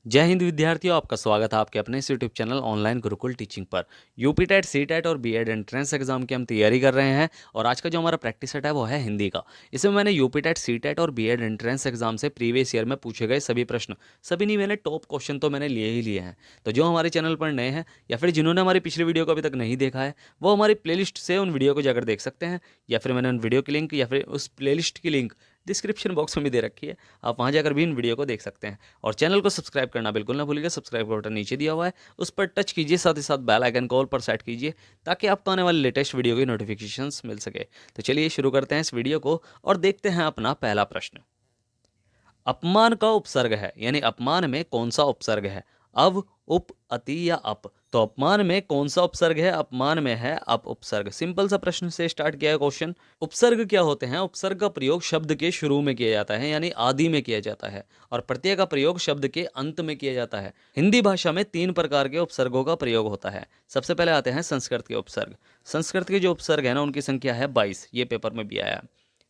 जय हिंद विद्यार्थियों, आपका स्वागत है आपके अपने इस YouTube channel online Gurukul teaching पर। यूपी टेट, सी टेट और बी एड एंट्रेंस एग्जाम की हम तैयारी कर रहे हैं और आज का जो हमारा प्रैक्टिस सेट है वो है हिंदी का। इसमें मैंने यूपी टेट, सी टेट और बी एड एंट्रेंस एग्जाम से प्रीवियस ईयर में पूछे गए सभी प्रश्न, सभी नहीं मैंने टॉप क्वेश्चन तो मैंने लिए ही लिए हैं। तो जो हमारे चैनल पर नए हैं या फिर जिन्होंने हमारी पिछली वीडियो को अभी तक नहीं देखा है, वो हमारी प्लेलिस्ट से उन वीडियो को जाकर देख सकते हैं, या फिर मैंने उन वीडियो की लिंक या फिर उस प्लेलिस्ट की लिंक डिस्क्रिप्शन बॉक्स में भी दे रखी है। आप वहां जाकर भी इन वीडियो को देख सकते हैं और चैनल को सब्सक्राइब करना बिल्कुल ना भूलिएगा। सब्सक्राइब का बटन नीचे दिया हुआ है, उस पर टच कीजिए, साथ ही साथ बेल आइकन को ऑल पर सेट कीजिए ताकि आपको आने वाले लेटेस्ट वीडियो की नोटिफिकेशंस मिल सके। तो चलिए शुरू करते हैं इस वीडियो को और देखते हैं अपना पहला प्रश्न। अपमान का उपसर्ग है, यानी अपमान में कौन सा उपसर्ग है? अव, उप, अति या अप? तो अपमान में कौन सा उपसर्ग है? अपमान में है अप उपसर्ग। सिंपल सा प्रश्न से स्टार्ट किया है क्वेश्चन। उपसर्ग क्या होते हैं? उपसर्ग का प्रयोग शब्द के शुरू में किया जाता है, यानी आदि में किया जाता है, और प्रत्यय का प्रयोग शब्द के अंत में किया जाता है। हिंदी भाषा में 3 प्रकार के उपसर्गों का प्रयोग होता है। सबसे पहले आते हैं संस्कृत के उपसर्ग। संस्कृत के जो उपसर्ग है ना, उनकी संख्या है 22। ये पेपर में भी आया।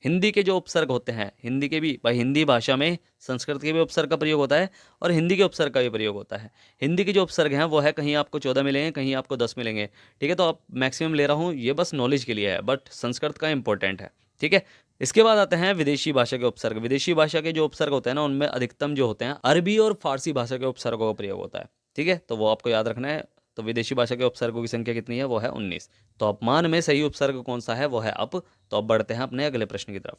हिंदी के जो उपसर्ग होते हैं, हिंदी के भी भाई, हिंदी भाषा में संस्कृत के भी उपसर्ग का प्रयोग होता है और हिंदी के उपसर्ग का भी प्रयोग होता है। हिंदी के जो उपसर्ग हैं वो है, कहीं आपको 14 मिलेंगे, कहीं आपको 10 मिलेंगे। ठीक है, तो आप मैक्सिमम ले रहा हूँ, ये बस नॉलेज के लिए है, बट संस्कृत का इंपॉर्टेंट है। ठीक है, इसके बाद आते हैं विदेशी भाषा के उपसर्ग। विदेशी भाषा के जो उपसर्ग होते हैं ना, उनमें अधिकतम जो होते हैं अरबी और फारसी भाषा के उपसर्गों का प्रयोग होता है। ठीक है, तो वो आपको याद रखना है। तो विदेशी भाषा के उपसर्गों की संख्या कितनी है? वो है 19। तो अपमान में सही उपसर्ग कौन सा है? वो है अप। तो अब बढ़ते हैं अपने अगले प्रश्न की तरफ।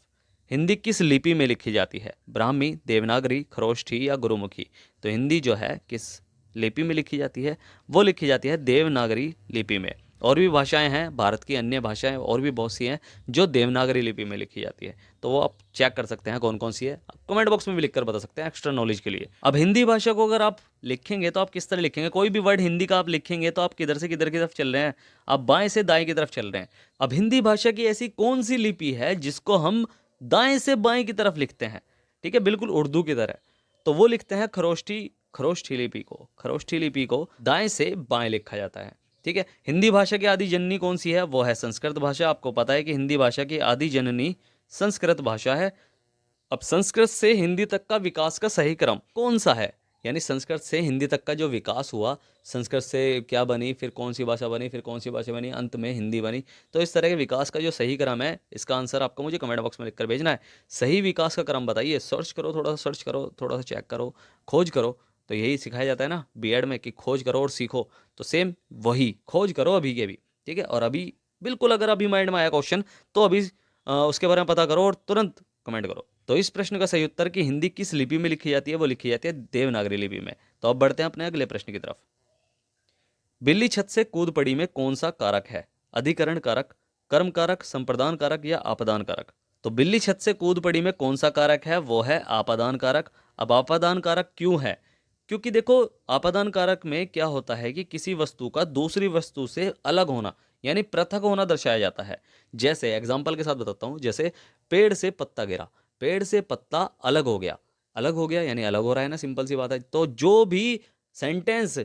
हिंदी किस लिपि में लिखी जाती है? ब्राह्मी, देवनागरी, खरोष्ठी या गुरुमुखी? तो हिंदी जो है किस लिपि में लिखी जाती है? वो लिखी जाती है देवनागरी लिपि में। और भी भाषाएं हैं, भारत की अन्य भाषाएं और भी बहुत सी हैं जो देवनागरी लिपि में लिखी जाती है। तो वो आप चेक कर सकते हैं कौन कौन सी है, कमेंट बॉक्स में भी लिख कर बता सकते हैं एक्स्ट्रा नॉलेज के लिए। अब हिंदी भाषा को अगर आप लिखेंगे तो आप किस तरह लिखेंगे? कोई भी वर्ड हिंदी का आप लिखेंगे तो आप किधर से किधर की तरफ चल रहे हैं? आप बाएं से दाएं की तरफ चल रहे हैं। अब हिंदी भाषा की ऐसी कौन सी लिपि है जिसको हम दाएं से बाएं की तरफ लिखते हैं? ठीक है, बिल्कुल उर्दू की तरह। तो वो लिखते हैं खरोष्ठी। खरोष्ठी लिपि को, खरोष्ठी लिपि को दाएं से बाएं लिखा जाता है। ठीक है, हिंदी भाषा की आदि जननी कौन सी है? वो है संस्कृत भाषा। आपको पता है कि हिंदी भाषा की आदि जननी संस्कृत भाषा है। अब संस्कृत से हिंदी तक का विकास का सही क्रम कौन सा है? यानी संस्कृत से हिंदी तक का जो विकास हुआ, संस्कृत से क्या बनी, फिर कौन सी भाषा बनी, फिर कौन सी भाषा बनी, अंत में हिंदी बनी। तो इस तरह के विकास का जो सही क्रम है, इसका आंसर आपको मुझे कमेंट बॉक्स में लिखकर भेजना है। सही विकास का क्रम बताइए। सर्च करो, थोड़ा सा सर्च करो, थोड़ा सा चेक करो, खोज करो। तो यही सिखाया जाता है ना बीएड में कि खोज करो और सीखो। तो सेम वही खोज करो अभी के भी। ठीक है, और अभी बिल्कुल अगर अभी माइंड में आया क्वेश्चन तो अभी उसके बारे में पता करो और तुरंत कमेंट करो। तो इस प्रश्न का सही उत्तर कि हिंदी किस लिपि में लिखी जाती है, वो लिखी जाती है देवनागरी लिपि में। तो अब बढ़ते हैं अपने अगले प्रश्न की तरफ। बिल्ली छत से कूद पड़ी में कौन सा कारक है? अधिकरण कारक, कर्म कारक, संप्रदान कारक या आपादान कारक? तो बिल्ली छत से कूद पड़ी में कौन सा कारक है? वो है आपादान कारक। अब आपादान कारक क्यों है? क्योंकि देखो, आपादान कारक में क्या होता है कि किसी वस्तु का दूसरी वस्तु से अलग होना, यानी पृथक होना दर्शाया जाता है। जैसे एग्जाम्पल के साथ बताता हूं, जैसे पेड़ से पत्ता गिरा, पेड़ से पत्ता अलग हो गया। अलग हो गया यानी अलग हो रहा है ना, सिंपल सी बात है। तो जो भी सेंटेंस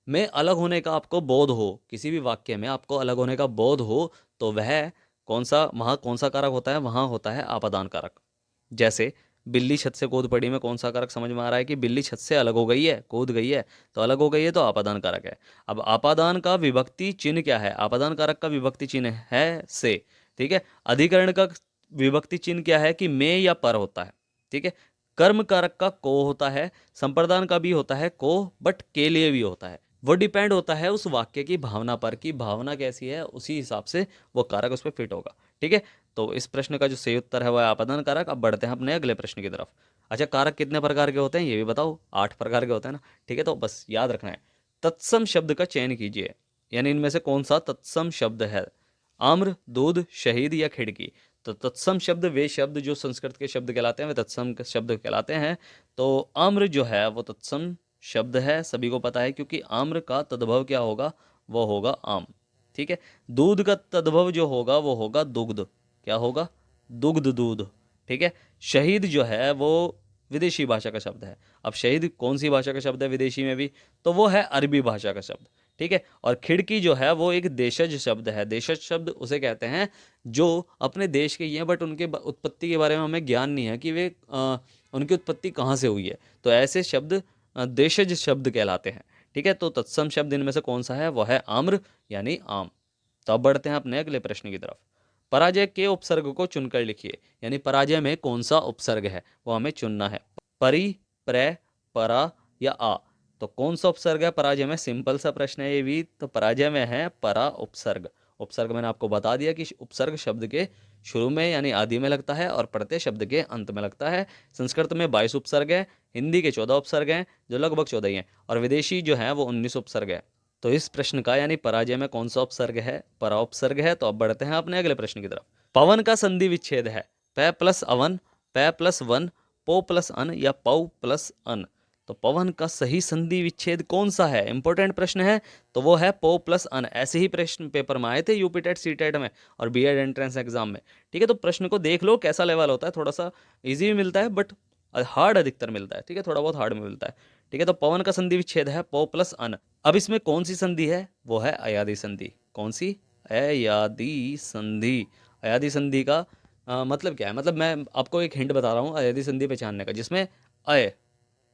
में अलग होने का आपको बोध हो, किसी भी वाक्य में आपको अलग होने का बोध हो, तो वह कौन सा, वहां कौन सा कारक होता है? वहां होता है आपादान कारक। जैसे बिल्ली छत से कूद पड़ी में कौन सा कारक समझ में आ रहा है कि बिल्ली छत से अलग हो गई है, कूद गई है, तो अलग हो गई है, तो आपादान कारक है। अब आपादान का विभक्ति चिन्ह क्या है? आपादान कारक का विभक्ति चिन्ह है से। ठीक है, अधिकरण का विभक्ति चिन्ह क्या है कि में या पर होता है। ठीक है, कर्म कारक का को होता है, संप्रदान का भी होता है को, बट के लिए भी होता है। वो डिपेंड होता है उस वाक्य की भावना पर, कि भावना कैसी है, उसी हिसाब से वो कारक उस पर फिट होगा। ठीक है, तो इस प्रश्न का जो सही उत्तर है वह है आपादान कारक। अब बढ़ते हैं अपने अगले प्रश्न की तरफ। अच्छा, कारक कितने प्रकार के होते हैं ये भी बताओ? 8 प्रकार के होते हैं ना। ठीक है, तो बस याद रखना है। तत्सम शब्द का चयन कीजिए, यानी इनमें से कौन सा तत्सम शब्द है? आम्र, दूध, शहीद या खिड़की? तो तत्सम शब्द वे शब्द जो संस्कृत के शब्द कहलाते हैं, वे तत्सम के शब्द कहलाते हैं। तो आम्र जो है वो तत्सम शब्द है, सभी को पता है, क्योंकि आम्र का तद्भव क्या होगा? वो होगा आम। ठीक है, दूध का तद्भव जो होगा वो होगा दुग्ध। क्या होगा? दुग्ध, दूध। ठीक है, शहीद जो है वो विदेशी भाषा का शब्द है। अब शहीद कौन सी भाषा का शब्द है विदेशी में भी? तो वो है अरबी भाषा का शब्द। ठीक है, और खिड़की जो है वो एक देशज शब्द है। देशज शब्द उसे कहते हैं जो अपने देश के ही हैं, बट उनके उत्पत्ति के बारे में हमें ज्ञान नहीं है कि वे उनकी उत्पत्ति कहाँ से हुई है। तो ऐसे शब्द देशज शब्द कहलाते हैं। ठीक है, तो तत्सम शब्द इनमें से कौन सा है? वो है आम्र यानी आम। तो अब बढ़ते हैं अपने अगले प्रश्न की तरफ। पराजय के उपसर्ग को चुनकर लिखिए, यानी पराजय में कौन सा उपसर्ग है वो हमें चुनना है। परि, प्र, परा या आ। तो कौन सा उपसर्ग है पराजय में? सिंपल सा प्रश्न है ये भी। तो पराजय में है परा उपसर्ग। उपसर्ग मैंने आपको बता दिया कि उपसर्ग शब्द के शुरू में यानी आदि में लगता है और प्रत्यय शब्द के अंत में लगता है। संस्कृत में 22 उपसर्ग है, हिंदी के 14 उपसर्ग हैं जो लगभग 14 ही हैं, और विदेशी जो है वो 19 उपसर्ग है। तो इस प्रश्न का यानी पराजय में कौन सा उपसर्ग है? परा उपसर्ग है। तो अब बढ़ते हैं अपने अगले प्रश्न की तरफ। पवन का संधि विच्छेद है प प्लस अवन, प प्लस वन, पो प्लस अन या पौ प्लस अन। तो पवन का सही संधि विच्छेद कौन सा है? इंपॉर्टेंट प्रश्न है। तो वो है पो प्लस अन। ऐसे ही प्रश्न पेपर में आए थे यूपी टेट, सी टेट में और बी एड एंट्रेंस एग्जाम में। ठीक है, तो प्रश्न को देख लो कैसा लेवल होता है। थोड़ा सा इजी भी मिलता है बट हार्ड अधिकतर मिलता है। ठीक है, थोड़ा बहुत हार्ड में मिलता है। ठीक है, तो पवन का संधि विच्छेद है पो प्लस अन। अब इसमें कौन सी संधि है? वो है अयादी संधि। कौन सी? अयादी संधि। अयादी संधि का मतलब क्या है? मतलब मैं आपको एक हिंट बता रहा हूँ अयादी संधि पहचानने का, जिसमें अय,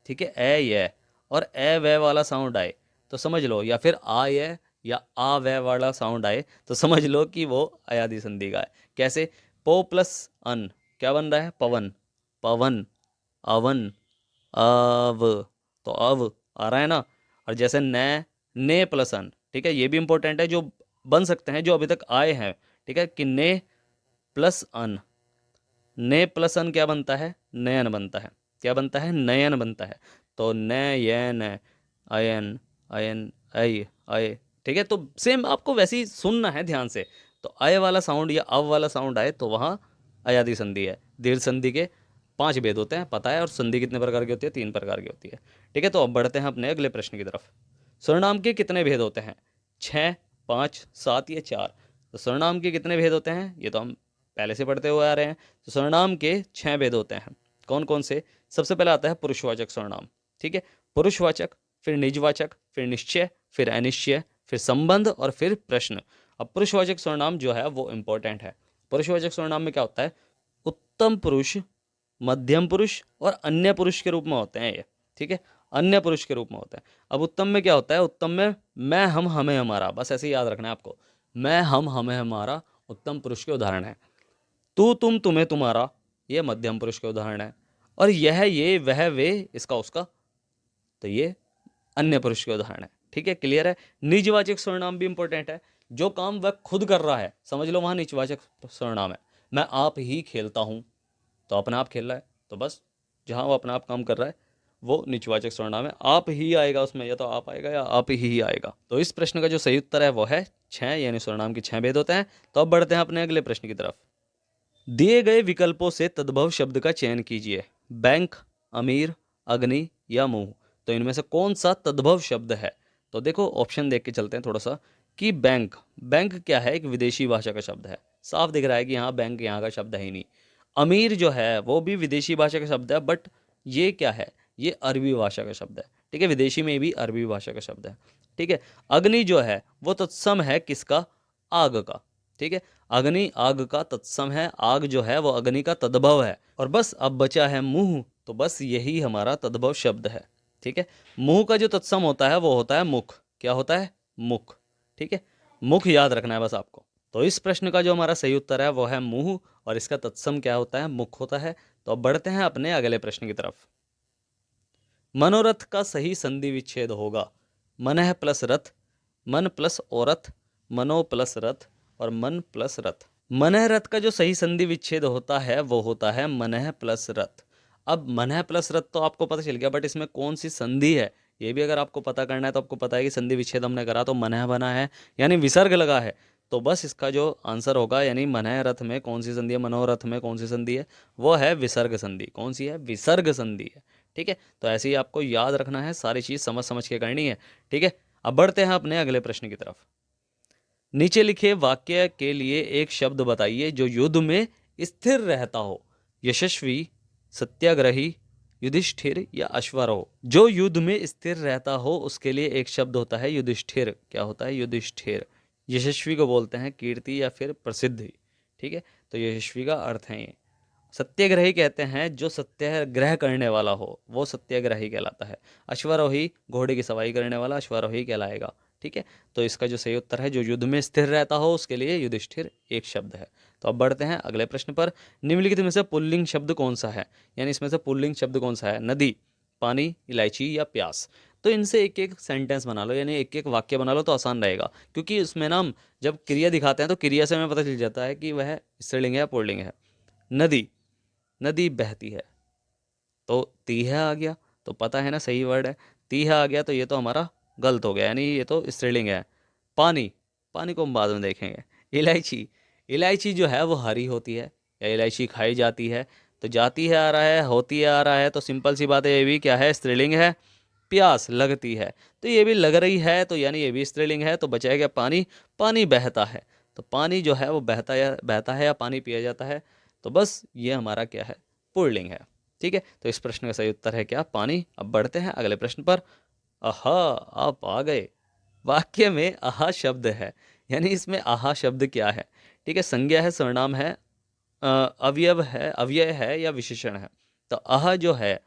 ठीक है, ए ये और ए वे वाला साउंड आए तो समझ लो, या फिर आ ये या आ वे वाला साउंड आए तो समझ लो कि वो अयादी संधि का है। कैसे? पो प्लस अन क्या बन रहा है? पवन, पवन, अवन, अव। तो अव आ रहा है ना। और जैसे ने प्लस अन, ठीक है, ये भी इंपॉर्टेंट है, जो बन सकते हैं जो अभी तक आए हैं। ठीक है, कि ने प्लस अन, ने प्लस अन क्या बनता है? नयन बनता है। क्या बनता है? नयन बनता है। तो नयन, अयन, अयन, अय, अय। ठीक है, तो सेम आपको वैसे ही सुनना है ध्यान से। तो अय वाला साउंड या अव वाला साउंड आए तो वहाँ अयादी संधि है। दीर्घ संधि के 5 भेद होते हैं, पता है। और संधि कितने प्रकार की होती है? 3 प्रकार की होती है। ठीक है, तो अब बढ़ते हैं अपने अगले प्रश्न की तरफ। सर्वनाम के कितने भेद होते हैं? 6, 5, 7 या 4। तो सर्वनाम के कितने भेद होते हैं? ये तो हम पहले से पढ़ते हुए आ रहे हैं। तो सर्वनाम के 6 भेद होते हैं। कौन कौन से? सबसे पहले आता है पुरुषवाचक सर्वनाम। ठीक है, पुरुषवाचक, फिर निजवाचक, फिर निश्चय, फिर अनिश्चय, फिर संबंध और फिर प्रश्न। अब पुरुषवाचक सर्वनाम जो है वो इंपॉर्टेंट है। पुरुषवाचक सर्वनाम में क्या होता है? उत्तम पुरुष, मध्यम पुरुष और अन्य पुरुष के रूप में होते हैं ये। ठीक है, अन्य पुरुष के रूप में होता है। अब उत्तम में क्या होता है? उत्तम में मैं, हम, हमें, हमारा, बस ऐसे ही याद रखना है आपको। मैं, हम, हमें, हमारा उत्तम पुरुष के उदाहरण है। तू, तुम, तुम्हें, तुम्हारा ये मध्यम पुरुष के उदाहरण है। और यह, ये, वह, वे, इसका, उसका, तो ये अन्य पुरुष के उदाहरण है। ठीक है, क्लियर है। निजवाचक सर्वनाम भी इंपॉर्टेंट है। जो काम वह खुद कर रहा है समझ लो वहां निजवाचक सर्वनाम है। मैं आप ही खेलता हूं, तो अपना आप खेल रहा है, तो बस जहां वो अपना आप काम कर रहा है वो निजवाचक सर्वनाम है। आप ही आएगा उसमें, या तो आप आएगा या आप ही आएगा। तो इस प्रश्न का जो सही उत्तर है वो है 6, यानी सर्वनाम के 6 भेद होते हैं। तो अब बढ़ते हैं अपने अगले प्रश्न की तरफ। दिए गए विकल्पों से तद्भव शब्द का चयन कीजिए। बैंक, अमीर, अग्नि या मुंह। तो इनमें से कौन सा तद्भव शब्द है? तो देखो ऑप्शन देख के चलते हैं थोड़ा सा। कि बैंक, बैंक क्या है? एक विदेशी भाषा का शब्द है। साफ दिख रहा है कि यहाँ बैंक यहाँ का शब्द है ही नहीं। अमीर जो है वो भी विदेशी भाषा का शब्द है, बट ये क्या है? ये अरबी भाषा का शब्द है। ठीक है, विदेशी में भी अरबी भाषा का शब्द है। ठीक है, अग्नि जो है वो तत्सम है किसका? आग का। ठीक है, अग्नि आग का तत्सम है। आग जो है वो अग्नि का तद्भव है। और बस अब बचा है मुंह, तो बस यही हमारा तद्भव शब्द है। ठीक है, मुंह का जो तत्सम होता है वो होता है मुख। क्या होता है? मुख। ठीक है, मुख याद रखना है बस आपको। तो इस प्रश्न का जो हमारा सही उत्तर है वो है मुंह, और इसका तत्सम क्या होता है? मुख होता है। तो अब बढ़ते हैं अपने अगले प्रश्न की तरफ। मनोरथ का सही संधि विच्छेद होगा मनः प्लस रथ, मन प्लस औरथ, मनो प्लस रथ और मन प्लस रथ। मनः रथ का जो सही संधि विच्छेद होता है वो होता है मनः प्लस रथ। अब मनः प्लस रथ तो आपको पता चल गया, बट इसमें कौन सी संधि है ये भी अगर आपको पता करना है तो आपको पता है कि संधि विच्छेद हमने करा तो मनः बना है, यानी विसर्ग लगा है। तो बस इसका जो आंसर होगा, यानी मनः रथ में कौन सी संधि है, मनोरथ में कौन सी संधि है, वो है विसर्ग संधि। कौन सी है? विसर्ग संधि है। ठीक है, तो ऐसे ही आपको याद रखना है, सारी चीज़ समझ समझ के करनी है। ठीक है, अब बढ़ते हैं अपने अगले प्रश्न की तरफ। नीचे लिखे वाक्य के लिए एक शब्द बताइए जो युद्ध में स्थिर रहता हो। यशस्वी, सत्याग्रही, युधिष्ठिर या अश्वारोह। जो युद्ध में स्थिर रहता हो उसके लिए एक शब्द होता है युधिष्ठिर। क्या होता है? युधिष्ठिर। यशस्वी को बोलते हैं कीर्ति या फिर प्रसिद्धि। ठीक है, तो यशस्वी का अर्थ है ये। सत्याग्रही कहते हैं जो सत्याग्रह करने वाला हो, वो सत्याग्रही कहलाता है। अश्वारोही, घोड़े की सवारी करने वाला अश्वारोही कहलाएगा। ठीक है, तो इसका जो सही उत्तर है, जो युद्ध में स्थिर रहता हो उसके लिए युधिष्ठिर एक शब्द है। तो अब बढ़ते हैं अगले प्रश्न पर। निम्नलिखित में से पुल्लिंग शब्द कौन सा है, यानी इसमें से पुल्लिंग शब्द कौन सा है? नदी, पानी, इलायची या प्यास। तो इनसे एक एक सेंटेंस बना लो, यानी एक एक वाक्य बना लो तो आसान रहेगा, क्योंकि इसमें ना हम जब क्रिया दिखाते हैं तो क्रिया से हमें पता चल जाता है कि वह स्त्रीलिंग है या पुल्लिंग है। नदी, नदी बहती है, तो तीहा आ गया, तो पता है ना सही वर्ड है। तीहा आ गया तो ये तो हमारा गलत हो गया, यानी ये तो स्त्रीलिंग है। पानी, पानी को हम बाद में देखेंगे। इलायची, इलायची जो है वो हरी होती है, या इलायची खाई जाती है। तो जाती है आ रहा है, होती है आ रहा है, तो सिंपल सी बात है, ये भी क्या है? स्त्रीलिंग है। प्यास लगती है, तो ये भी लग रही है, तो यानी ये भी स्त्रीलिंग है। तो बचाया गया पानी, पानी बहता है, तो पानी जो है वो बहता है या पानी पिया जाता है। तो बस ये हमारा क्या है? पुल्लिंग है। ठीक है, तो इस प्रश्न का सही उत्तर है क्या? पानी। अब बढ़ते हैं अगले प्रश्न पर। आहा, आप आ गए। वाक्य में आहा शब्द है, यानी इसमें आहा शब्द क्या है? ठीक है, संज्ञा है, सर्वनाम है, अवयव है, अव्यय है या विशेषण है? तो आहा जो है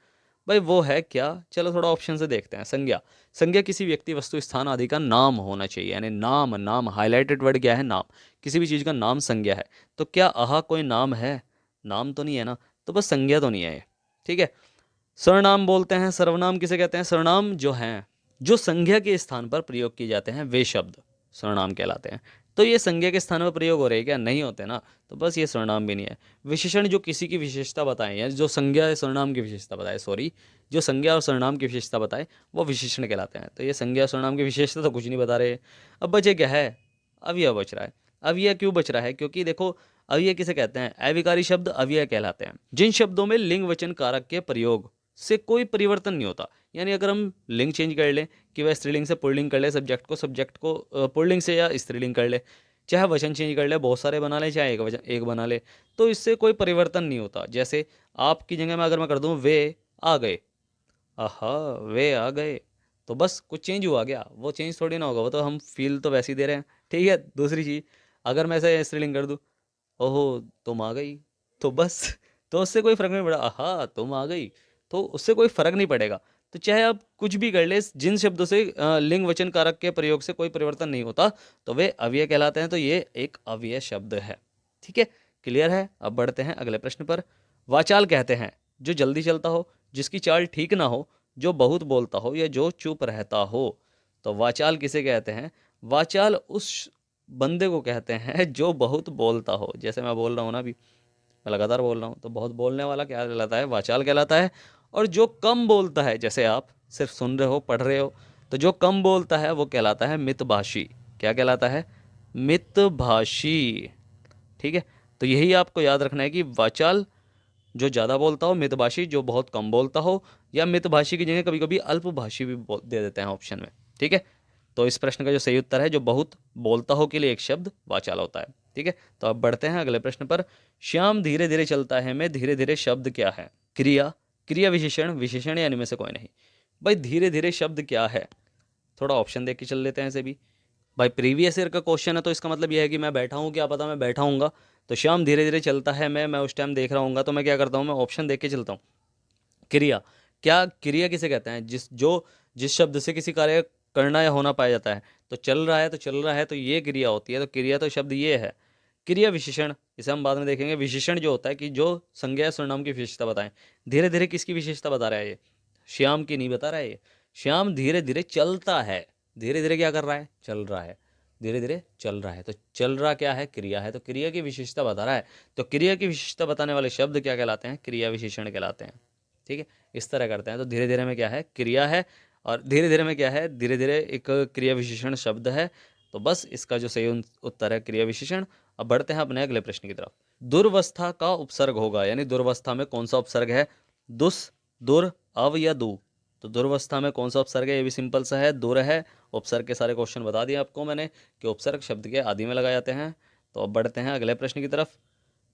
भाई वो है क्या? चलो थोड़ा ऑप्शन से देखते हैं। संज्ञा, संज्ञा किसी व्यक्ति, वस्तु, स्थान आदि का नाम होना चाहिए, यानी नाम, नाम हाईलाइटेड वर्ड क्या है? नाम। किसी भी चीज़ का नाम संज्ञा है। तो क्या आहा कोई नाम है? नाम तो नहीं है ना, तो बस संज्ञा तो नहीं है ये। ठीक है, सर्वनाम बोलते हैं। सर्वनाम किसे कहते हैं? सर्वनाम जो हैं, जो संज्ञा के स्थान पर प्रयोग किए जाते हैं, वे शब्द सर्वनाम कहलाते हैं। तो ये संज्ञा के स्थान पर प्रयोग हो रहे हैं क्या? नहीं होते ना, तो बस ये सर्वनाम भी नहीं है। विशेषण, जो किसी की विशेषता बताएं, या जो संज्ञा सर्वनाम की विशेषता बताए, सॉरी, जो संज्ञा और सर्वनाम की विशेषता बताए वो विशेषण कहलाते हैं। तो ये संज्ञा और सर्वनाम की विशेषता तो कुछ नहीं बता रहे। अब बचे क्या है? अव्यय बच रहा है। अव्यय क्यों बच रहा है? क्योंकि देखो, अव्यय किसे कहते हैं? अविकारी शब्द अव्यय कहलाते हैं। जिन शब्दों में लिंग वचन कारक के प्रयोग से कोई परिवर्तन नहीं होता, यानी अगर हम लिंग चेंज कर लें कि वह स्त्रीलिंग से पुल्लिंग कर ले, सब्जेक्ट को पुल्लिंग से या स्त्रीलिंग कर ले, चाहे वचन चेंज कर ले, बहुत सारे बना ले, चाहे एक वचन एक बना ले, तो इससे कोई परिवर्तन नहीं होता। जैसे आपकी जगह में अगर मैं कर दूं वे आ गए, आहा वे आ गए, तो बस कुछ चेंज हुआ क्या? वो चेंज थोड़ी ना होगा, वो तो हम फील तो वैसे ही दे रहे हैं। ठीक है, दूसरी चीज़, अगर मैं ऐसे स्त्रीलिंग कर दूं, ओहो तुम आ गई, तो बस तो उससे कोई फर्क नहीं पड़ा। आहा तुम आ गई, तो उससे कोई फर्क नहीं पड़ेगा। तो चाहे आप कुछ भी कर ले, जिन शब्दों से लिंग वचन कारक के प्रयोग से कोई परिवर्तन नहीं होता, तो वे अव्यय कहलाते हैं। तो ये एक अव्यय शब्द है। ठीक है, क्लियर है। अब बढ़ते हैं अगले प्रश्न पर। वाचाल कहते हैं जो जल्दी चलता हो, जिसकी चाल ठीक ना हो, जो बहुत बोलता हो या जो चुप रहता हो। तो वाचाल किसे कहते हैं? वाचाल उस बंदे को कहते हैं जो बहुत बोलता हो। जैसे मैं बोल रहा हूँ ना, अभी मैं लगातार बोल रहा हूँ, तो बहुत बोलने वाला क्या कहलाता है? वाचाल कहलाता है। और जो कम बोलता है, जैसे आप सिर्फ सुन रहे हो, पढ़ रहे हो, तो जो कम बोलता है वो कहलाता है मितभाषी। क्या कहलाता है? मितभाषी। ठीक है, तो यही आपको याद रखना है कि वाचाल जो ज़्यादा बोलता हो, मितभाषी जो बहुत कम बोलता हो, या मितभाषी की जगह कभी कभी अल्पभाषी भी दे देते हैं ऑप्शन में। ठीक है, तो इस प्रश्न का जो सही उत्तर है, जो बहुत बोलता हो के लिए एक शब्द वाचाल होता है। ठीक है, तो अब बढ़ते हैं अगले प्रश्न पर। श्याम धीरे धीरे चलता है में धीरे धीरे शब्द क्या है? क्रिया, क्रिया विशेषण, विशेषण या इनमें से कोई नहीं। भाई धीरे धीरे शब्द क्या है? थोड़ा ऑप्शन देख के चल लेते हैं इसे भी। भाई प्रीवियस ईयर का क्वेश्चन है, तो इसका मतलब यह है कि मैं बैठा हूँ, क्या पता मैं बैठा हूँगा। तो श्याम धीरे धीरे चलता है मैं उस टाइम देख रहा हूँगा, तो मैं क्या करता हूँ? मैं ऑप्शन देख के चलता हूँ। क्रिया, क्या क्रिया किसे कहते हैं? जिस शब्द से किसी कार्य करना या होना पाया जाता है। तो चल रहा है, तो चल रहा है, तो ये क्रिया होती है। तो क्रिया तो शब्द ये है। क्रिया विशेषण, इसे हम बाद में देखेंगे। विशेषण जो होता है कि जो संज्ञा या सर्वनाम की विशेषता बताएं। धीरे धीरे किसकी विशेषता बता रहा है ये? श्याम की नहीं बता रहा है ये। श्याम धीरे धीरे चलता है, धीरे धीरे क्या कर रहा है? चल रहा है, धीरे धीरे चल रहा है। तो चल रहा क्या है? क्रिया है, तो क्रिया की विशेषता बता रहा है। तो क्रिया की विशेषता बताने वाले शब्द क्या कहलाते हैं? क्रिया विशेषण कहलाते हैं। ठीक है, इस तरह करते हैं। तो धीरे धीरे में क्या है? क्रिया है। और धीरे धीरे में क्या है? धीरे धीरे एक क्रिया विशेषण शब्द है। तो बस इसका जो सही उत्तर है क्रिया विशेषण। अब बढ़ते हैं अपने अगले प्रश्न की तरफ। दुर्वस्था का उपसर्ग होगा, यानी दुर्वस्था में कौन सा उपसर्ग है? दुस, दुर, अव या दु। तो दुर्वस्था में कौन सा उपसर्ग है? ये भी सिंपल सा है, दुर है। उपसर्ग के सारे क्वेश्चन बता दिए आपको मैंने कि उपसर्ग शब्द के आदि में लगाए जाते हैं। तो अब बढ़ते हैं अगले प्रश्न की तरफ।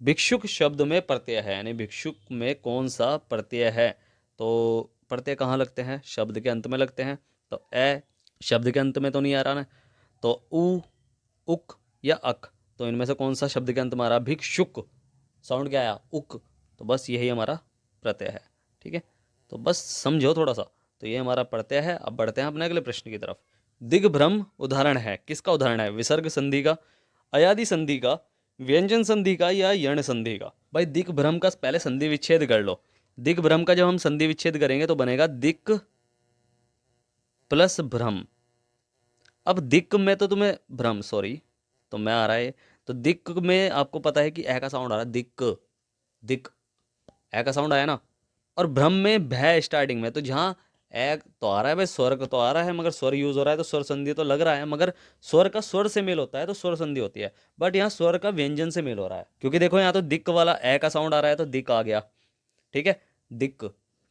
भिक्षुक शब्द में प्रत्यय है, यानी भिक्षुक में कौन सा प्रत्यय है? तो प्रत्यय कहाँ लगते हैं? शब्द के अंत में लगते हैं। तो ए शब्द के अंत में तो नहीं आ रहा ना, तो उ, उक या अक, तो इनमें से कौन सा शब्द के अंत में आ रहा? भिक्षुक, साउंड क्या आया? उक, तो बस यही हमारा प्रत्यय है। ठीक है, तो बस समझो थोड़ा सा। तो ये हमारा प्रत्यय है। अब बढ़ते हैं अपने अगले प्रश्न की तरफ। दिग्भ्रम उदाहरण है, किसका उदाहरण है? विसर्ग संधि का, अयादि संधि का, व्यंजन संधि का या यण संधि का? भाई दिग्भ्रम का पहले संधि विच्छेद कर लो। दिग्भ्रम का जब हम संधि विच्छेद करेंगे तो बनेगा दिक् प्लस भ्रम। अब दिक् में तो तुम्हें भ्रम, सॉरी, तो मैं आ रहा है। तो दिक् में आपको पता है कि ए का साउंड आ रहा है, दिक्, दिक्, ए का साउंड आया ना। और भ्रम में भय स्टार्टिंग में, तो जहाँ ए तो आ रहा है भाई, स्वर तो आ रहा है, मगर स्वर यूज हो रहा है तो स्वर संधि तो लग रहा है, मगर स्वर का स्वर से मेल होता है तो स्वर संधि होती है। बट यहाँ स्वर का व्यंजन से मेल हो रहा है, क्योंकि देखो यहाँ तो दिक् वाला ए का साउंड आ रहा है तो दिक् आ गया। ठीक है, दिक्।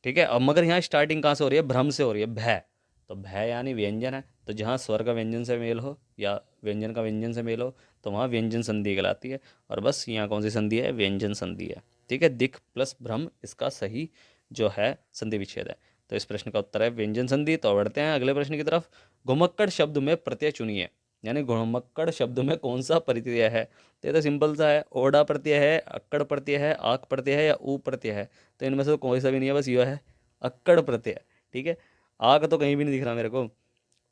ठीक है, अब मगर यहाँ स्टार्टिंग कहाँ से हो रही है? भ्रम से हो रही है, भय। तो भय यानी व्यंजन है, तो जहाँ स्वर का व्यंजन से मेल हो या व्यंजन का व्यंजन से मेल हो तो वहाँ व्यंजन संधि कहलाती है। और बस यहाँ कौन सी संधि है? व्यंजन संधि है। ठीक है, दिक् प्लस भ्रम इसका सही जो है संधि विच्छेद है। तो इस प्रश्न का उत्तर है व्यंजन संधि। तो बढ़ते हैं अगले प्रश्न की तरफ। घुमक्कड़ शब्द में प्रत्यय चुनिए, यानी घुमक्कड़ शब्द में कौन सा प्रत्यय है? तो ये तो सिंपल सा है, ओडा प्रत्यय है, अक्कड़ प्रत्यय है, आक प्रत्यय है या ऊ प्रत्यय है? तो इनमें से कोई सा भी नहीं है, बस यह है अक्कड़ प्रत्यय। ठीक है, आक तो कहीं भी नहीं दिख रहा मेरे को,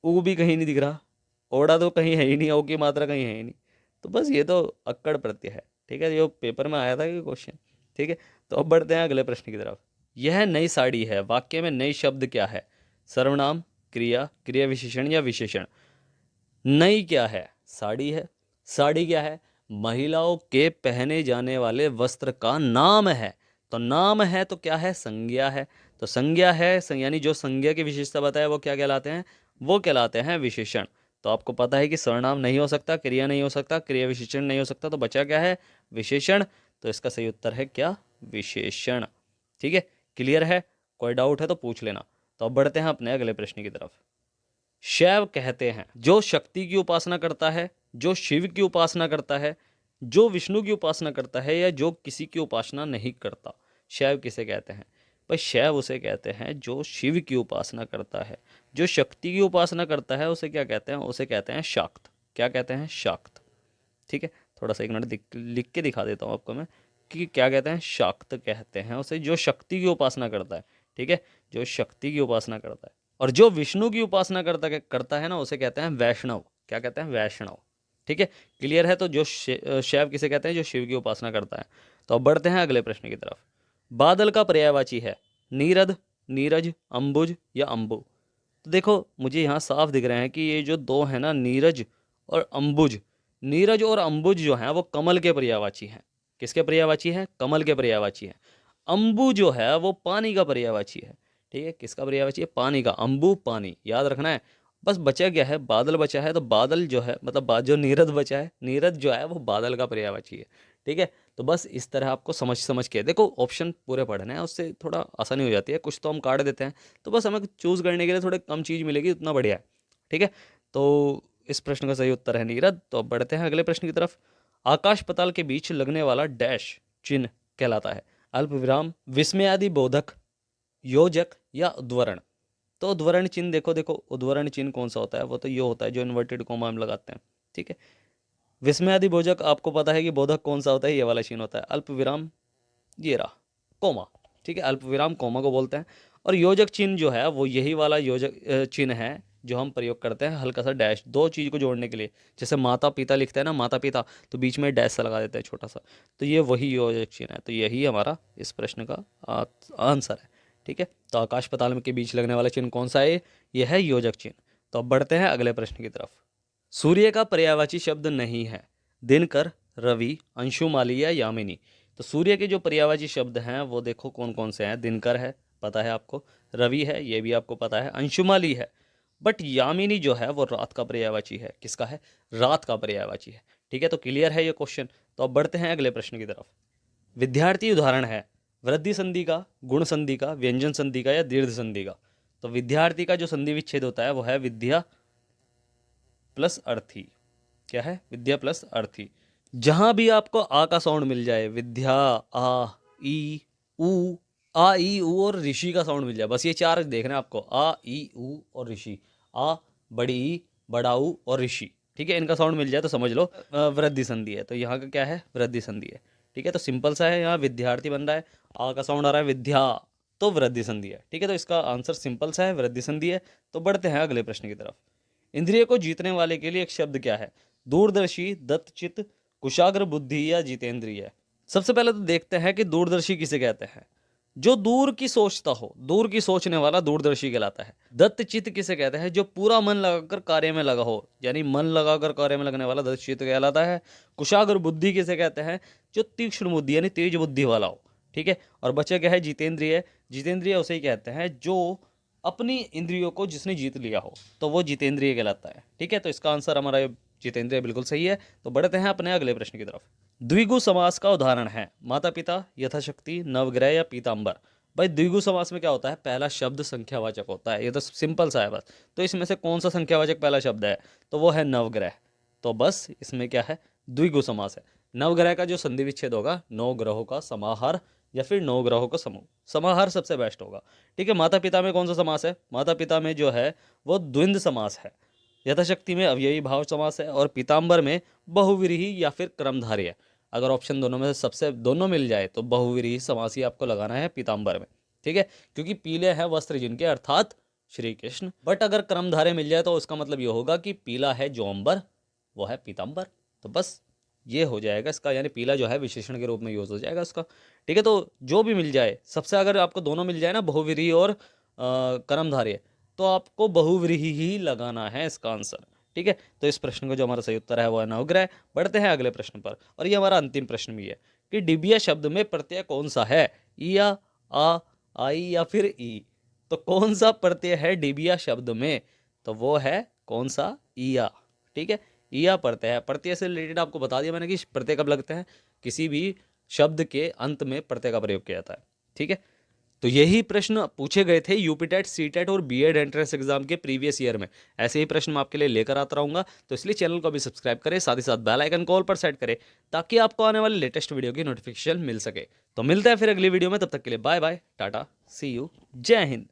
ऊ भी कहीं नहीं दिख रहा, ओडा तो कहीं है ही नहीं, ओ की मात्रा कहीं है ही नहीं, तो बस ये तो अक्कड़ प्रत्यय है। ठीक है, जो पेपर में आया था कि क्वेश्चन। ठीक है, तो अब बढ़ते हैं अगले प्रश्न की तरफ। यह नई साड़ी है, वाक्य में नई शब्द क्या है? सर्वनाम, क्रिया, क्रिया विशेषण या विशेषण? नई क्या है? साड़ी है। साड़ी क्या है? महिलाओं के पहने जाने वाले वस्त्र का नाम है। तो नाम है तो क्या है? संज्ञा है। तो संज्ञा है, यानी जो संज्ञा की विशेषता बताए वो क्या कहलाते हैं? वो कहलाते हैं विशेषण। तो आपको पता है कि सर्वनाम नहीं हो सकता, क्रिया नहीं हो सकता, क्रिया विशेषण नहीं हो सकता, तो बचा क्या है? विशेषण। तो इसका सही उत्तर है क्या? विशेषण। ठीक है, क्लियर है? कोई डाउट है तो पूछ लेना। तो अब बढ़ते हैं अपने अगले प्रश्न की तरफ। शैव कहते हैं जो शक्ति की उपासना करता है, जो शिव की उपासना करता है, जो विष्णु की उपासना करता है या जो किसी की उपासना नहीं करता। शैव किसे कहते हैं? भाई शैव उसे कहते हैं जो शिव की उपासना करता है। जो शक्ति की उपासना करता है उसे क्या कहते हैं? उसे कहते हैं शाक्त। क्या कहते हैं? शाक्त। ठीक है, थोड़ा सा एक मिनट लिख के दिखा देता हूँ आपको मैं कि क्या कहते हैं। शाक्त कहते हैं उसे जो शक्ति की उपासना करता है। ठीक है, जो शक्ति की उपासना करता है। और जो विष्णु की उपासना करता है ना, उसे कहते हैं वैष्णव। क्या कहते हैं? वैष्णव। ठीक है, क्लियर है? तो जो शैव किसे कहते हैं? जो शिव की उपासना करता है। तो अब बढ़ते हैं अगले प्रश्न की तरफ। बादल का पर्यायवाची है नीरद, नीरज, अंबुज या अंबु? तो देखो मुझे यहाँ साफ दिख रहे हैं कि ये जो दो है ना, नीरज और अंबुज, नीरज और अंबुज जो हैं वो कमल के पर्यायवाची हैं। किसके पर्यायवाची हैं? कमल के पर्यायवाची हैं। अंबु जो है वो पानी का पर्यायवाची है। ठीक है, किसका पर्यायवाची है? पानी का। अंबु पानी, याद रखना है। बस बचा क्या है? बादल बचा है। तो बादल जो है, मतलब जो नीरद बचा है, नीरद जो है वो बादल का पर्यायवाची है। ठीक है, तो बस इस तरह आपको समझ समझ के देखो, ऑप्शन पूरे पढ़ने हैं, उससे थोड़ा आसानी हो जाती है। कुछ तो हम काट देते हैं, तो बस हमें चूज़ करने के लिए थोड़े कम चीज़ मिलेगी, उतना बढ़िया है। ठीक है, तो इस प्रश्न का सही उत्तर है नीरद। तो अब बढ़ते हैं अगले प्रश्न की तरफ। आकाश पताल के बीच लगने वाला डैश चिन्ह कहलाता है? अल्प विराम, विस्मयादि बोधक, योजक या उद्वरण? तो उद्वरण चिन्ह देखो, देखो उद्वरण चिन्ह कौन सा होता है? वो तो ये होता है जो इन्वर्टेड कोमा हम लगाते हैं। ठीक है, विस्मयादि बोधक आपको पता है कि बोधक कौन सा होता है? ये वाला चिन्ह होता है। अल्प विराम ये रहा, कोमा। ठीक है, अल्प विराम कोमा को बोलते हैं। और योजक चिन्ह जो है वो यही वाला योजक चिन्ह है जो हम प्रयोग करते हैं हल्का सा डैश, दो चीज़ को जोड़ने के लिए। जैसे माता पिता लिखते हैं ना, माता पिता, तो बीच में डैश सा लगा देते हैं छोटा सा, तो ये वही योजक चिन्ह है। तो यही हमारा इस प्रश्न का आंसर है। ठीक है, तो आकाश पाताल के बीच लगने वाला चिन्ह कौन सा है? ये है योजक चिन्ह। तो अब बढ़ते हैं अगले प्रश्न की तरफ। सूर्य का पर्यायवाची शब्द नहीं है दिनकर, रवि, अंशुमाली या यामिनी? तो सूर्य के जो पर्यायवाची शब्द हैं वो देखो कौन कौन से हैं। दिनकर है, पता है आपको, रवि है, ये भी आपको पता है, अंशुमाली है, बट यामिनी जो है वो रात का पर्यायवाची है। किसका है? रात का पर्यायवाची है। ठीक है, तो क्लियर है ये क्वेश्चन। तो अब बढ़ते हैं अगले प्रश्न की तरफ। विद्यार्थी उदाहरण है वृद्धि संधि का, गुण संधि का, व्यंजन संधि का या दीर्घ संधि का? तो विद्यार्थी का जो संधि विच्छेद होता है वो है विद्या प्लस अर्थी। क्या है? विद्या प्लस अर्थी। जहां भी आपको आ का साउंड मिल जाए, विद्या, आ, ई, ऊ, आ, ई, ऊ और ऋषि का साउंड मिल जाए, बस ये चार देखना है आपको, आ, ई, ऊ और ऋषि। आ, बड़ी ई, बड़ा ऊ और ऋषि। ठीक है, इनका साउंड मिल जाए तो समझ लो वृद्धि संधि है। तो यहाँ का क्या है? वृद्धि संधि है। ठीक है, तो सिंपल सा है, यहाँ विद्यार्थी बन रहा है, आ का साउंड आ रहा है, विद्या, तो वृद्धि संधि है। ठीक है, तो इसका आंसर सिंपल सा है, वृद्धि संधि है। तो बढ़ते हैं अगले प्रश्न की तरफ। इंद्रिय को जीतने वाले के लिए एक शब्द क्या है? दूरदर्शी, दत्तचित, कुशाग्र बुद्धि या जितेंद्रिय? सबसे पहले तो देखते हैं कि दूरदर्शी किसे कहते हैं। जो दूर की सोचता हो, दूर की सोचने वाला दूरदर्शी कहलाता है। दत्तचित किसे कहते हैं? जो पूरा मन लगाकर कार्य में लगा हो, यानी मन लगाकर कार्य में लगने वाला दत्तचित कहलाता है। कुशाग्र बुद्धि किसे कहते हैं? जो तीक्ष्ण बुद्धि यानी तेज बुद्धि वाला हो। ठीक है, और बचा क्या है? जितेंद्रिय। जितेंद्रिय उसे ही कहते हैं जो अपनी इंद्रियों को जिसने जीत लिया हो, तो वो जितेंद्रिय कहलाता है। ठीक है, तो इसका आंसर हमारा जितेंद्रिय बिल्कुल सही है। तो बढ़ते हैं अपने अगले प्रश्न की तरफ। द्विगु समास का उदाहरण है माता पिता, यथाशक्ति, नवग्रह या पीताम्बर? भाई द्विगु समास में क्या होता है? पहला शब्द संख्यावाचक होता है, ये तो सिंपल सा है बस। तो इसमें से कौन सा संख्यावाचक पहला शब्द है? तो वो है नवग्रह। तो बस इसमें क्या है? द्विगु समास है। नवग्रह का जो संधि विच्छेद होगा, नौ ग्रहों का समाहार या फिर नौ ग्रहों का समूह, समाहार सबसे बेस्ट होगा। ठीक है, माता पिता में कौन सा समास है? माता पिता में जो है वो द्विंद समास है। यथाशक्ति में अव्ययी भाव समास है, और पीताम्बर में बहुव्रीहि या फिर क्रमधारी है। अगर ऑप्शन दोनों में से सबसे दोनों मिल जाए तो बहुव्रीहि समास ही आपको लगाना है पीताम्बर में। ठीक है, क्योंकि पीले हैं वस्त्र जिनके, अर्थात श्री कृष्ण। बट अगर क्रमधारे मिल जाए तो उसका मतलब ये होगा कि पीला है जो अंबर, वो है पीताम्बर। तो बस ये हो जाएगा इसका, यानी पीला जो है विशेषण के रूप में यूज हो जाएगा उसका। ठीक है, तो जो भी मिल जाए सबसे, अगर आपको दोनों मिल जाए ना, बहुव्रीहि और कर्मधारय, तो आपको बहुव्रीहि ही लगाना है इसका आंसर। ठीक है, तो इस प्रश्न का जो हमारा सही उत्तर है वो है नवग्रह। बढ़ते हैं अगले प्रश्न पर, और ये हमारा अंतिम प्रश्न भी है कि डिबिया शब्द में प्रत्यय कौन सा है? इया, आ, आई या फिर ई? तो कौन सा प्रत्यय है डिबिया शब्द में? तो वो है कौन सा? इया। ठीक है, इया प्रत्यय है। प्रत्यय से रिलेटेड आपको बता दिया मैंने कि प्रत्यय कब लगते हैं, किसी भी शब्द के अंत में प्रत्यय का प्रयोग किया जाता है। ठीक है, तो यही प्रश्न पूछे गए थे यूपीटेट, सीटेट और बीएड एंट्रेंस एग्जाम के प्रीवियस ईयर में। ऐसे ही प्रश्न मैं आपके लिए लेकर आता रहूंगा, तो इसलिए चैनल को भी सब्सक्राइब करें, साथ ही साथ बेल आइकन कॉल पर सेट करें, ताकि आपको आने वाले लेटेस्ट वीडियो की नोटिफिकेशन मिल सके। तो मिलते हैं फिर अगली वीडियो में, तब तक के लिए bye bye, tata, see you, जय हिंद।